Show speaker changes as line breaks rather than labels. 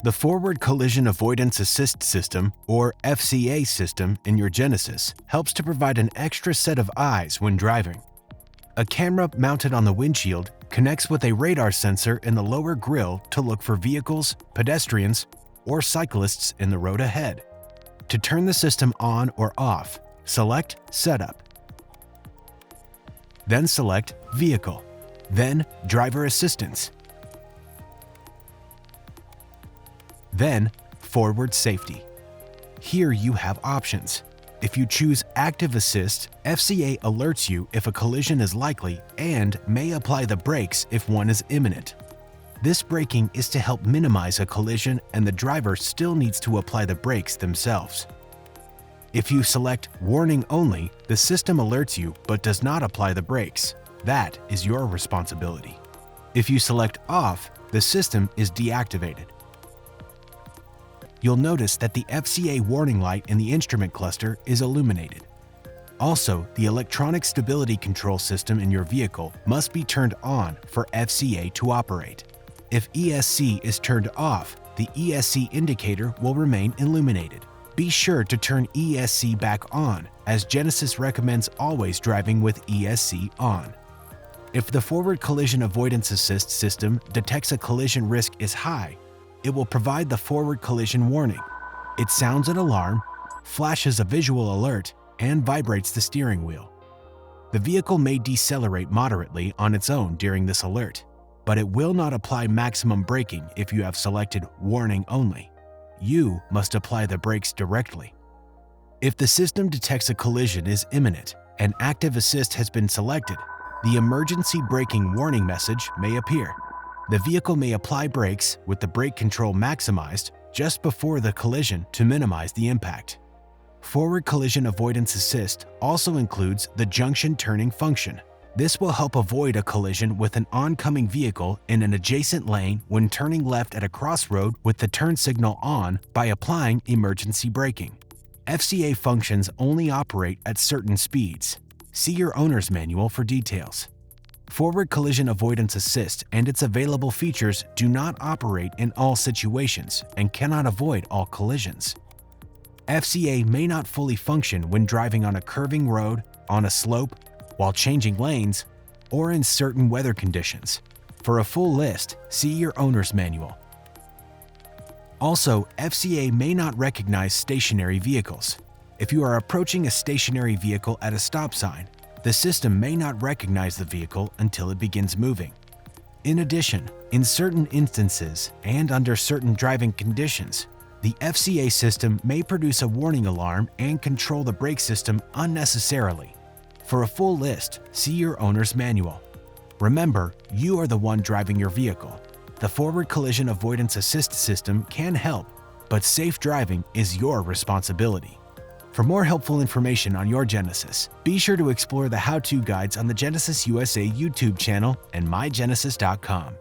The Forward Collision-Avoidance Assist system, or FCA system, in your Genesis helps to provide an extra set of eyes when driving. A camera mounted on the windshield connects with a radar sensor in the lower grille to look for vehicles, pedestrians, or cyclists in the road ahead. To turn the system on or off, select Setup. Then select Vehicle, then Driver Assistance, then Forward Safety. Here you have options. If you choose Active Assist, FCA alerts you if a collision is likely and may apply the brakes if one is imminent. This braking is to help minimize a collision and the driver still needs to apply the brakes themselves. If you select Warning Only, the system alerts you but does not apply the brakes. That is your responsibility. If you select Off, the system is deactivated. You'll notice that the FCA warning light in the instrument cluster is illuminated. Also, the electronic stability control system in your vehicle must be turned on for FCA to operate. If ESC is turned off, the ESC indicator will remain illuminated. Be sure to turn ESC back on, as Genesis recommends always driving with ESC on. If the Forward Collision-Avoidance Assist system detects a collision risk is high, it will provide the forward collision warning. It sounds an alarm, flashes a visual alert, and vibrates the steering wheel. The vehicle may decelerate moderately on its own during this alert, but it will not apply maximum braking if you have selected Warning Only. You must apply the brakes directly. If the system detects a collision is imminent and Active Assist has been selected, the emergency braking warning message may appear. The vehicle may apply brakes with the brake control maximized just before the collision to minimize the impact. Forward Collision Avoidance Assist also includes the Junction turning function. This will help avoid a collision with an oncoming vehicle in an adjacent lane when turning left at a crossroad with the turn signal on by applying emergency braking. FCA functions only operate at certain speeds. See your owner's manual for details. Forward Collision Avoidance Assist and its available features do not operate in all situations and cannot avoid all collisions. FCA may not fully function when driving on a curving road, on a slope, while changing lanes, or in certain weather conditions. For a full list, see your owner's manual. Also, FCA may not recognize stationary vehicles. If you are approaching a stationary vehicle at a stop sign, the system may not recognize the vehicle until it begins moving. In addition, in certain instances and under certain driving conditions, the FCA system may produce a warning alarm and control the brake system unnecessarily. For a full list, see your owner's manual. Remember, you are the one driving your vehicle. The Forward Collision Avoidance Assist system can help, but safe driving is your responsibility. For more helpful information on your Genesis, be sure to explore the how-to guides on the Genesis USA YouTube channel and mygenesis.com.